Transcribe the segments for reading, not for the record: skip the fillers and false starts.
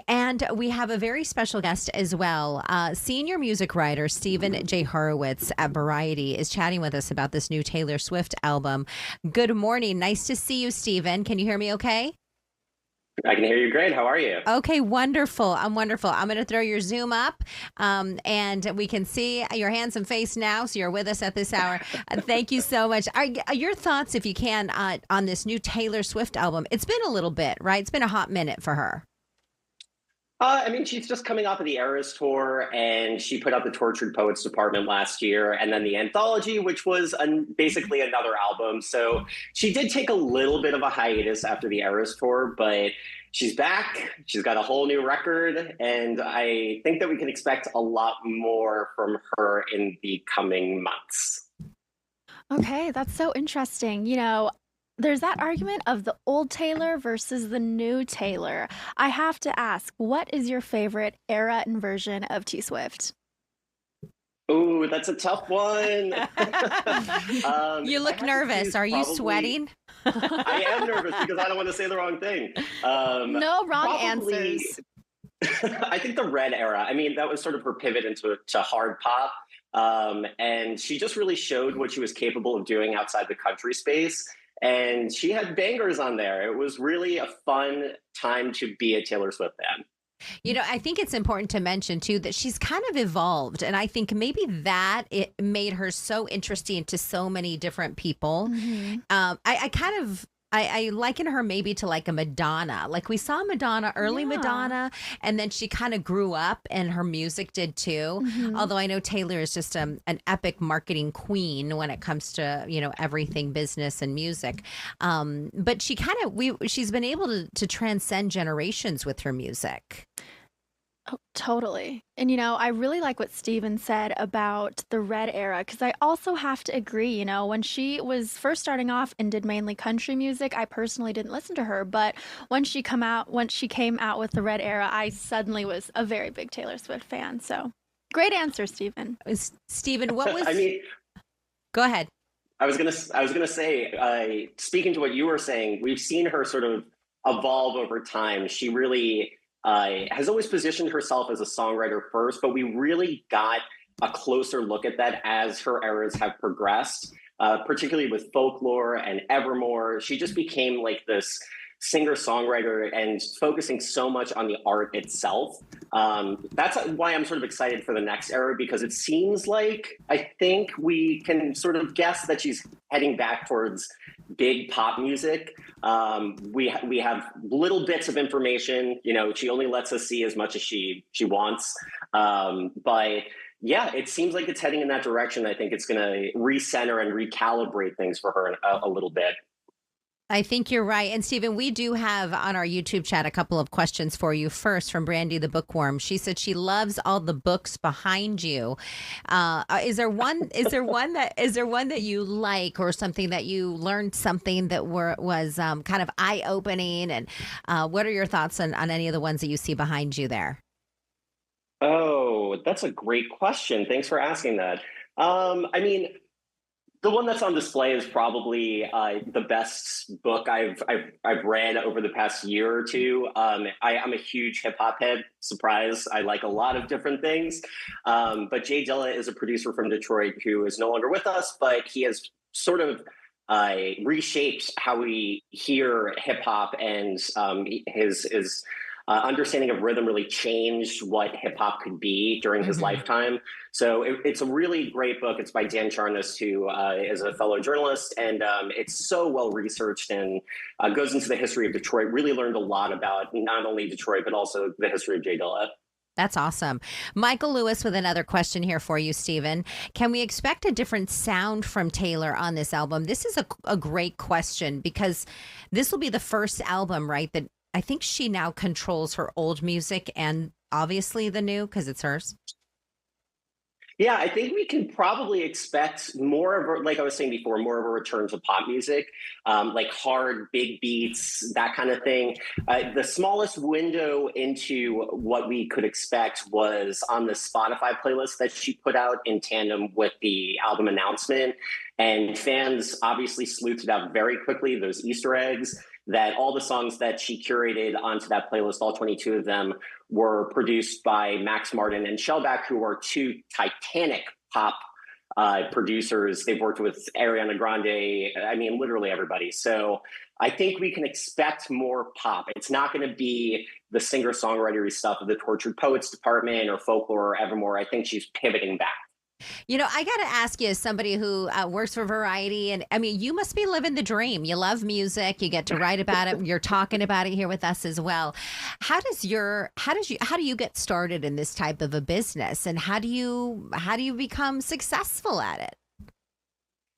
And we have a very special guest as well. Senior music writer Steven J. Horowitz at Variety is chatting with us about this new Taylor Swift album. Good morning. Nice to see you, Steven. Can you hear me okay? I can hear you great. How are you? Okay, wonderful. I'm wonderful. I'm going to throw your Zoom up and we can see your handsome face now. So you're with us at this hour. Thank you so much. Your thoughts, if you can, on this new Taylor Swift album? It's been a little bit, right? It's been a hot minute for her. I mean, she's just coming off of the Eras tour, and she put out the Tortured Poets Department last year, and then the Anthology, which was basically another album. So she did take a little bit of a hiatus after the Eras tour, but she's back. She's got a whole new record, and I think that we can expect a lot more from her in the coming months. Okay, that's so interesting. There's that argument of the old Taylor versus the new Taylor. I have to ask, what is your favorite era and version of T Swift? Ooh, that's a tough one. You look nervous. Are you sweating? I am nervous because I don't want to say the wrong thing. No wrong answers. I think the Red era. I mean, that was sort of her pivot into hard pop. And she just really showed what she was capable of doing outside the country space. And she had bangers on there. It was really a fun time to be a Taylor Swift fan. I think it's important to mention, too, that she's kind of evolved. And I think maybe that it made her so interesting to so many different people. Mm-hmm. I liken her maybe to like a Madonna. Like we saw Madonna, early Madonna, and then she kind of grew up and her music did too. Mm-hmm. Although I know Taylor is just an epic marketing queen when it comes to, everything business and music. But she's been able to transcend generations with her music. Oh, totally. And, I really like what Steven said about the Red era, because I also have to agree, when she was first starting off and did mainly country music, I personally didn't listen to her. But once she came out with the Red era, I suddenly was a very big Taylor Swift fan. So great answer, Steven. Steven, what was... I mean... Go ahead. I was gonna say, speaking to what you were saying, we've seen her sort of evolve over time. She really... has always positioned herself as a songwriter first, but we really got a closer look at that as her eras have progressed, particularly with Folklore and Evermore. She just became like this singer-songwriter and focusing so much on the art itself. That's why I'm sort of excited for the next era, because it seems like, I think we can sort of guess that she's heading back towards big pop music. We have little bits of information. She only lets us see as much as she wants. But yeah, it seems like it's heading in that direction. I think it's going to recenter and recalibrate things for her a little bit. I think you're right. And Steven, we do have on our YouTube chat a couple of questions for you. First, from Brandy the Bookworm. She said she loves all the books behind you. Is there one that you like, or something that you learned something that was kind of eye-opening? And what are your thoughts on any of the ones that you see behind you there? Oh, that's a great question. Thanks for asking that. I mean, the one that's on display is probably the best book I've read over the past year or two. I'm a huge hip hop head. Surprise! I like a lot of different things. But Jay Dilla is a producer from Detroit who is no longer with us, but he has sort of reshaped how we hear hip hop, and his understanding of rhythm really changed what hip hop could be during his lifetime. So it's a really great book. It's by Dan Charnas, who is a fellow journalist, and it's so well researched and goes into the history of Detroit. Really learned a lot about not only Detroit, but also the history of Jay Dilla. That's awesome. Michael Lewis with another question here for you, Steven. Can we expect a different sound from Taylor on this album? This is a great question, because this will be the first album, right, that I think she now controls her old music and obviously the new, because it's hers. Yeah, I think we can probably expect more of, like I was saying before, more of a return to pop music, like hard, big beats, that kind of thing. The smallest window into what we could expect was on the Spotify playlist that she put out in tandem with the album announcement. And fans obviously sleuthed it out very quickly, those Easter eggs. that all the songs that she curated onto that playlist, all 22 of them, were produced by Max Martin and Shellback, who are two titanic pop producers. They've worked with Ariana Grande, I mean, literally everybody. So I think we can expect more pop. It's not going to be the singer-songwriter stuff of the Tortured Poets Department or Folklore or Evermore. I think she's pivoting back. You know, I got to ask you, as somebody who works for Variety, and I mean, you must be living the dream. You love music. You get to write about it. You're talking about it here with us as well. How do you get started in this type of a business, and how do you become successful at it?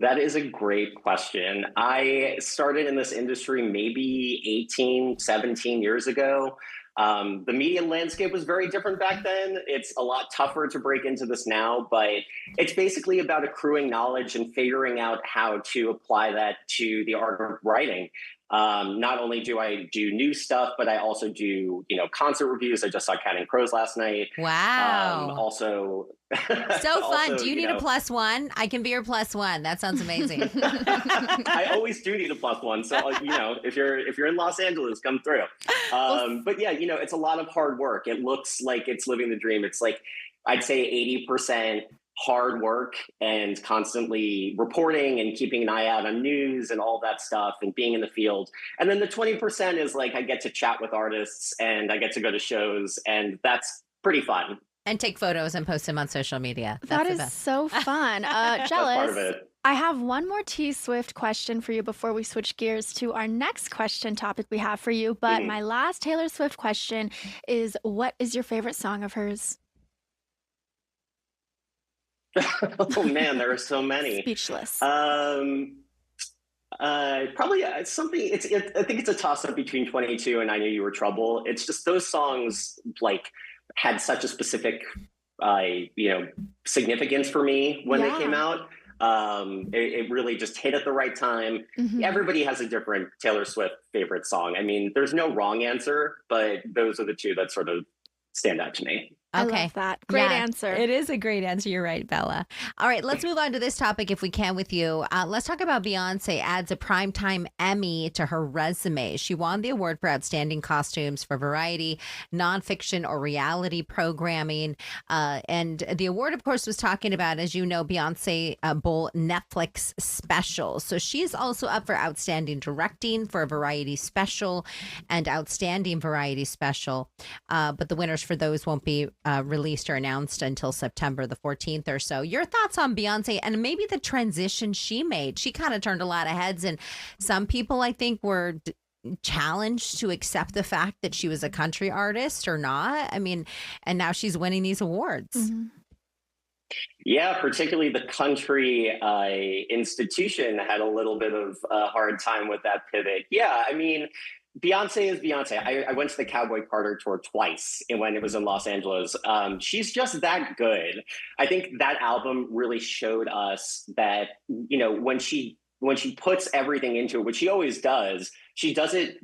That is a great question. I started in this industry maybe 18, 17 years ago. The media landscape was very different back then. It's a lot tougher to break into this now, but it's basically about accruing knowledge and figuring out how to apply that to the art of writing. Not only do I do new stuff, but I also do, concert reviews. I just saw Counting Crows last night. Wow. Also, so fun. Also, do you need a +1? I can be your +1. That sounds amazing. I always do need a +1. So, if you're in Los Angeles, come through. But yeah, it's a lot of hard work. It looks like it's living the dream. It's like, I'd say 80% hard work and constantly reporting and keeping an eye out on news and all that stuff and being in the field. And then the 20% is like, I get to chat with artists and I get to go to shows, and that's pretty fun. And take photos and post them on social media. That is so fun. Jealous. That's part of it. I have one more T Swift question for you before we switch gears to our next question topic we have for you. But my last Taylor Swift question is, what is your favorite song of hers? Oh man, there are so many. Speechless. Probably something. I think it's a toss-up between 22 and I Knew You Were Trouble. It's just those songs had such a specific, significance for me when they came out. It really just hit at the right time. Everybody has a different Taylor Swift favorite song. I mean, there's no wrong answer, but those are the two that sort of stand out to me. Okay. I love that. Great answer. It is a great answer. You're right, Bella. All right, let's move on to this topic if we can with you. Let's talk about Beyonce adds a Primetime Emmy to her resume. She won the award for Outstanding Costumes for Variety, Nonfiction or Reality Programming. And the award, of course, was talking about, as you know, Beyonce Bowl Netflix special. So she's also up for Outstanding Directing for a Variety Special and Outstanding Variety Special. But the winners for those won't be released or announced until September the 14th or so. Your thoughts on Beyonce and maybe the transition she made? She kind of turned a lot of heads, and some people, I think, were challenged to accept the fact that she was a country artist or not. I mean, and now she's winning these awards. Yeah, particularly the country institution had a little bit of a hard time with that pivot. Yeah, I mean, Beyonce is Beyonce. I went to the Cowboy Carter tour twice when it was in Los Angeles. She's just that good. I think that album really showed us that, when she puts everything into it, which she always does, she does it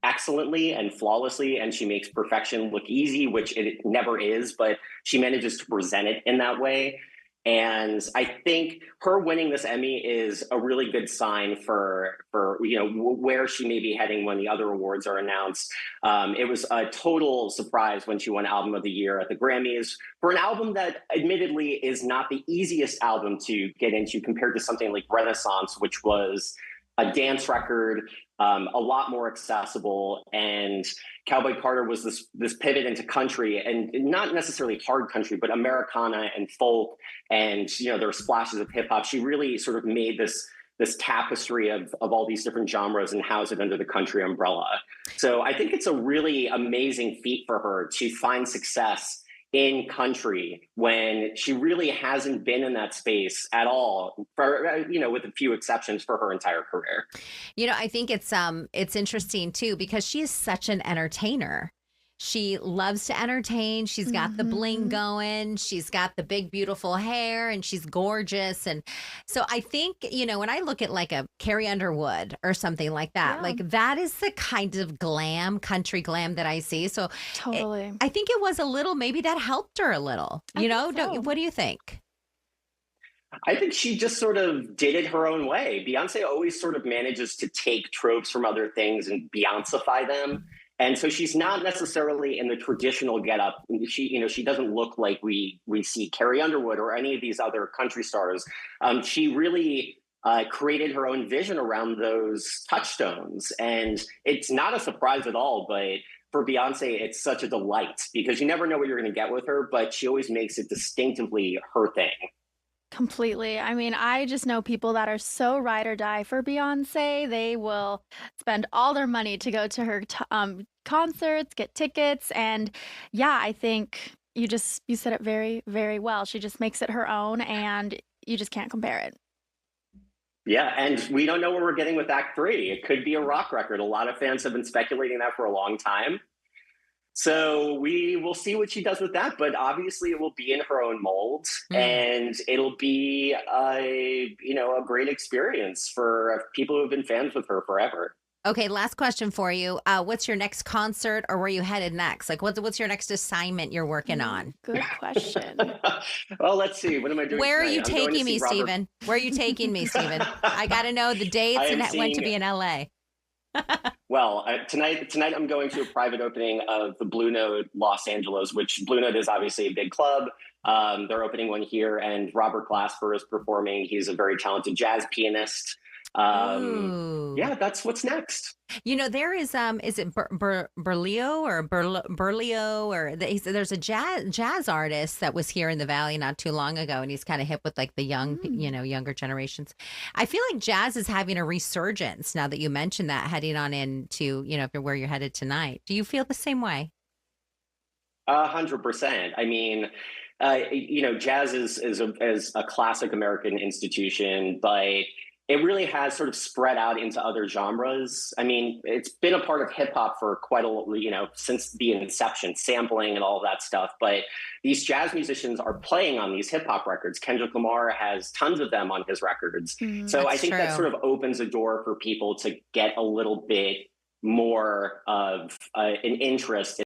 excellently and flawlessly, and she makes perfection look easy, which it never is, but she manages to present it in that way. And I think her winning this Emmy is a really good sign for where she may be heading when the other awards are announced. It was a total surprise when she won Album of the Year at the Grammys for an album that admittedly is not the easiest album to get into compared to something like Renaissance, which was a dance record, a lot more accessible. And Cowboy Carter was this pivot into country, and not necessarily hard country, but Americana and folk. And, there were splashes of hip hop. She really sort of made this tapestry of all these different genres and housed it under the country umbrella. So I think it's a really amazing feat for her to find success in country when she really hasn't been in that space at all, for with a few exceptions, for her entire career. I think it's interesting too, because she is such an entertainer. She loves to entertain. She's got the bling going. She's got the big, beautiful hair, and she's gorgeous. And so I think, when I look at like a Carrie Underwood or something like that, like that is the kind of country glam that I see. So totally. I think it was a little, maybe that helped her a little, So. What do you think? I think she just sort of did it her own way. Beyonce always sort of manages to take tropes from other things and Beyonceify them. And so she's not necessarily in the traditional getup. She doesn't look like we see Carrie Underwood or any of these other country stars. She really created her own vision around those touchstones, and it's not a surprise at all. But for Beyonce, it's such a delight because you never know what you're going to get with her, but she always makes it distinctively her thing. Completely. I mean, I just know people that are so ride or die for Beyonce. They will spend all their money to go to her concerts, get tickets, and yeah, I think you said it very, very well. She just makes it her own, and you just can't compare it. Yeah, and we don't know what we're getting with Act Three. It could be a rock record. A lot of fans have been speculating that for a long time. So we will see what she does with that, but obviously it will be in her own mold, and it'll be a great experience for people who have been fans with her forever. Okay, last question for you. What's your next concert, or where are you headed next? Like, what's your next assignment you're working on? Good question. Well, let's see. What am I doing? Where are tonight? you I'm going to taking see me, Robert- Stephen? Where are you taking me, Stephen? I got to know the dates I am and when to seeing- be in LA. Well, tonight I'm going to a private opening of the Blue Note Los Angeles, which Blue Note is obviously a big club. They're opening one here, and Robert Glasper is performing. He's a very talented jazz pianist. Ooh. Yeah, that's what's next. There is it Berlioz or Berlioz or there's a jazz artist that was here in the Valley not too long ago, and he's kind of hip with like the younger generations. I feel like jazz is having a resurgence now that you mentioned that, heading on into if you're where you're headed tonight. Do you feel the same way? 100%. I mean, jazz is a classic American institution, but it really has sort of spread out into other genres. I mean, it's been a part of hip hop for quite since the inception, sampling and all of that stuff. But these jazz musicians are playing on these hip hop records. Kendrick Lamar has tons of them on his records. So I think that sort of opens a door for people to get a little bit more of an interest